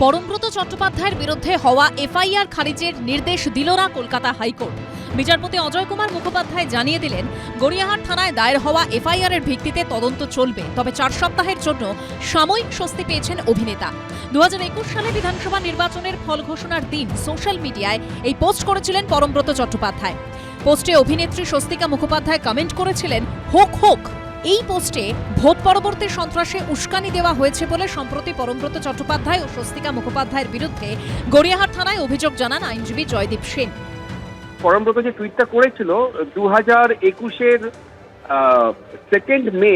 পরমব্রত চট্টোপাধ্যায়ের বিরুদ্ধে হওয়া এফআইআর খারিজের নির্দেশ দিল না কলকাতা হাইকোর্ট। বিচারপতি অজয় কুমার মুখোপাধ্যায় জানিয়ে দিলেন, গড়িয়াহাট থানায় দায়ের হওয়া এফআইআর এর ভিত্তিতে তদন্ত চলবে, তবে 4 সপ্তাহের জন্য সাময়িক স্বস্তি পেয়েছেন অভিনেতা। 2021 সালে বিধানসভা নির্বাচনের ফল ঘোষণার দিন সোশ্যাল মিডিয়ায় এই পোস্ট করেছিলেন পরমব্রত চট্টোপাধ্যায়। পোস্টে অভিনেত্রী স্বস্তিকা মুখোপাধ্যায় কমেন্ট করেছিলেন, হোক হোক। এই পোস্টে ভোট পরবর্তী সন্ত্রাসে উস্কানি দেওয়া হয়েছে বলে সম্প্রতি পরমব্রত চট্টোপাধ্যায় ও স্বস্তিকা মুখোপাধ্যায়ের বিরুদ্ধে গড়িয়াহাট থানায় অভিযোগ জানান আইনজীবী জয়দীপ সেন। পরমব্রত যে টুইটটা করেছিল 2021-এর 2 মে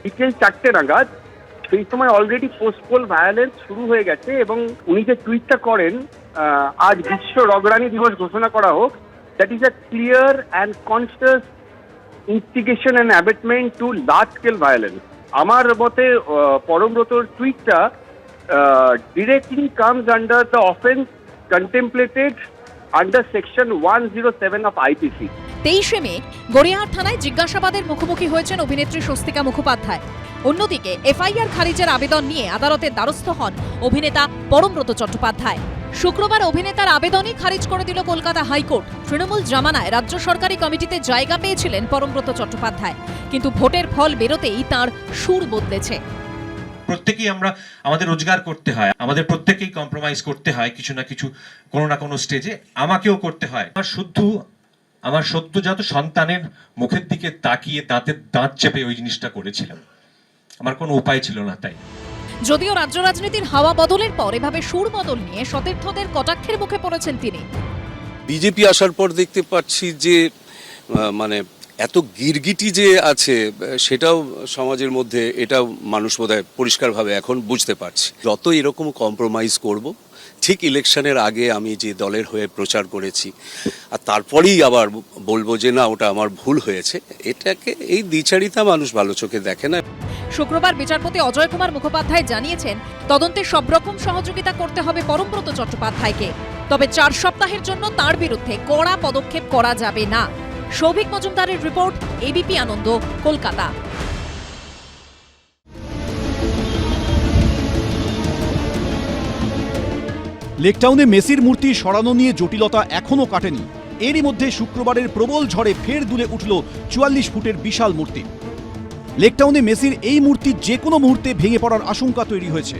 বিকেল 4টে নাগাদ, সেই সময় অলরেডি পোস্টপোল ভায়োলেন্স শুরু হয়ে গেছে এবং উনি যে টুইটটা করেন, আজ বিশ্ব রগরানি দিবস ঘোষণা করা হোক, that is a clear and conscious instigation and abetment to large scale violence. আমার মতে পরমব্রতর টুইটটা directly comes under the offence contemplated under section 107 of IPC. 23 May Gariahat থানায় জিজ্ঞাসাবাদের মুখোমুখি হয়েছেন অভিনেত্রী স্বস্তিকা মুখোপাধ্যায়। অন্যদিকে এফআইআর খারিজের আবেদন নিয়ে আদালতের দ্বারস্থ হন অভিনেতা পরমব্রত চট্টোপাধ্যায়। শুক্রবার অভিনেতার আবেদনই খারিজ করে দিল কলকাতা হাইকোর্ট। তৃণমূল জামানায় রাজ্য সরকারি কমিটিতে জায়গা পেয়েছিলেন পরমব্রত চট্টোপাধ্যায়, কিন্তু ভোটের ফল বেরোতেই তাঁর সুর বদলেছে। প্রত্যেকেই আমরা আমাদের রোজগার করতে হয়, আমাদের প্রত্যেকেই কম্প্রোমাইজ করতে হয় কিছু না কিছু, কোনো না কোনো স্টেজে আমাকেও করতে হয়। আমার সদ্যজাত সন্তানের মুখের দিকে তাকিয়ে দাঁতের দাঁত চেপে ওই জিনিসটা করেছিলাম, আমার কোনো উপায় ছিল না। তাই যদিও রাজ্য রাজনীতির হাওয়া বদলের পর এভাবে সুর বদল নিয়ে সতীর্থদের কটাক্ষের মুখে পড়েছেন তিনি। বিজেপি আসার পর দেখতে পাচ্ছি যে মানে এত গিরগিটি যে আছে সেটাও সমাজের মধ্যে, এটাও মানুষ বোধহয় পরিষ্কারভাবে এখন বুঝতে পারছে। যত এরকম কম্প্রোমাইজ করব, ঠিক ইলেকশনের আগে আমি যে দলের হয়ে প্রচার করেছি আর তারপরেই আবার বলবো যে না, ওটা আমার ভুল হয়েছে, এটাকে এই দ্বিচারিতা মানুষ ভালো চোখে দেখে না। শুক্রবার বিচারপতি অজয় কুমার মুখোপাধ্যায় জানিয়েছেন, তদন্তে সব রকম সহযোগিতা করতে হবে পরমব্রত চট্টোপাধ্যায়কে, তবে 4 সপ্তাহের জন্য তার বিরুদ্ধে কড়া পদক্ষেপ করা যাবে না। সৌভিক মজুমদারের রিপোর্ট, এবিপি আনন্দ, কলকাতা। লেকটাউনে মেসির মূর্তি সরানো নিয়ে জটিলতা এখনও কাটেনি। এরই মধ্যে শুক্রবারের প্রবল ঝড়ে ফের দুলে উঠল 44 ফুটের বিশাল মূর্তি। লেকটাউনে মেসির এই মূর্তি যে কোনো মুহূর্তে ভেঙে পড়ার আশঙ্কা তৈরি হয়েছে।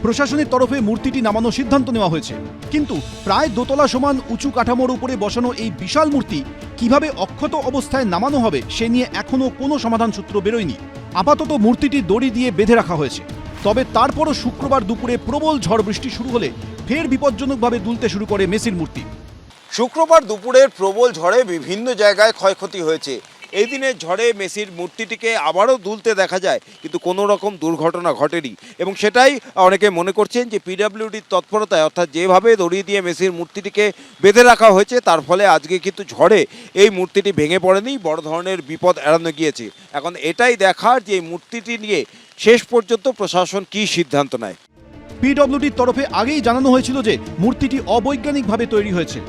প্রশাসনের তরফে মূর্তিটি নামানোর সিদ্ধান্ত নেওয়া হয়েছে, কিন্তু প্রায় দোতলা সমান উঁচু কাঠামোর উপরে বসানো এই বিশাল মূর্তি কিভাবে অক্ষত অবস্থায় নামানো হবে সে নিয়ে এখনও কোনো সমাধান সূত্র বেরোয়নি। আপাতত মূর্তিটি দড়ি দিয়ে বেঁধে রাখা হয়েছে। তবে তারপরও শুক্রবার দুপুরে প্রবল ঝড় বৃষ্টি শুরু হলে ফের বিপজ্জনকভাবে দুলতে শুরু করে মেসির মূর্তি। শুক্রবার দুপুরের প্রবল ঝড়ে বিভিন্ন জায়গায় ক্ষয়ক্ষতি হয়েছে। এই দিনের ঝড়ে মেসির মূর্তিটিকে আবারও দুলতে দেখা যায়, কিন্তু কোনো রকম দুর্ঘটনা ঘটেনি এবং সেটাই অনেকে মনে করছেন যে পিডব্লিউডির তৎপরতায়, অর্থাৎ যেভাবে দড়ি দিয়ে মেসির মূর্তিটিকে বেঁধে রাখা হয়েছে তার ফলে আজকে কিন্তু ঝড়ে এই মূর্তিটি ভেঙে পড়েনি, বড় ধরনের বিপদ এড়ানো গিয়েছে। এখন এটাই দেখার যে এই মূর্তিটি নিয়ে শেষ পর্যন্ত প্রশাসন কী সিদ্ধান্ত নেয়। পিডব্লিউডির তরফে আগেই জানানো হয়েছিল যে মূর্তিটি অবৈজ্ঞানিকভাবে তৈরি হয়েছে,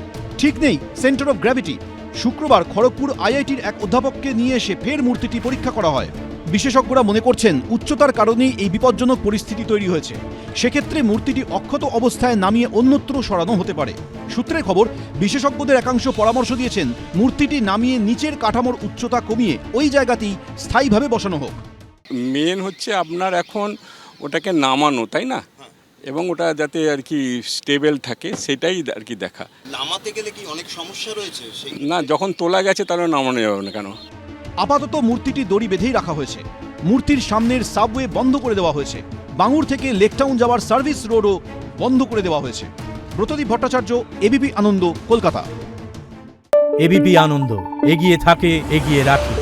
ঠিক নেই সেন্টার অফ গ্র্যাভিটি। শুক্রবার খড়গপুর আইআইটির এক অধ্যাপককে নিয়ে এসে ফের মূর্তিটি পরীক্ষা করা হয়। বিশেষজ্ঞরা মনে করছেন উচ্চতার কারণেই এই বিপজ্জনক পরিস্থিতি তৈরি হয়েছে। সেক্ষেত্রে মূর্তিটি অক্ষত অবস্থায় নামিয়ে অন্যত্র সরানো হতে পারে। সূত্রের খবর, বিশেষজ্ঞদের একাংশ পরামর্শ দিয়েছেন মূর্তিটি নামিয়ে নিচের কাঠামোর উচ্চতা কমিয়ে ওই জায়গাতেই স্থায়ীভাবে বসানো হোক। মেন হচ্ছে আপনার এখন ওটাকে নামানো, তাই না, এবং ওটা যাতে আর কি স্টেবল থাকে সেটাই আর কি দেখা। নামাতে গেলে কি অনেক সমস্যা রয়েছে? না, যখন তোলা গেছে তাহলে নামানো যাবে না কেন? আপাতত মূর্তিটি দড়ি বেঁধেই রাখা হয়েছে। মূর্তির সামনের সাবওয়ে বন্ধ করে দেওয়া হয়েছে। বাঙুর থেকে লেকটাউন যাওয়ার সার্ভিস রোডও বন্ধ করে দেওয়া হয়েছে। ব্রতদীপ ভট্টাচার্য, এবিপি আনন্দ, কলকাতা। এবিপি আনন্দ, এগিয়ে থাকে, এগিয়ে রাখে।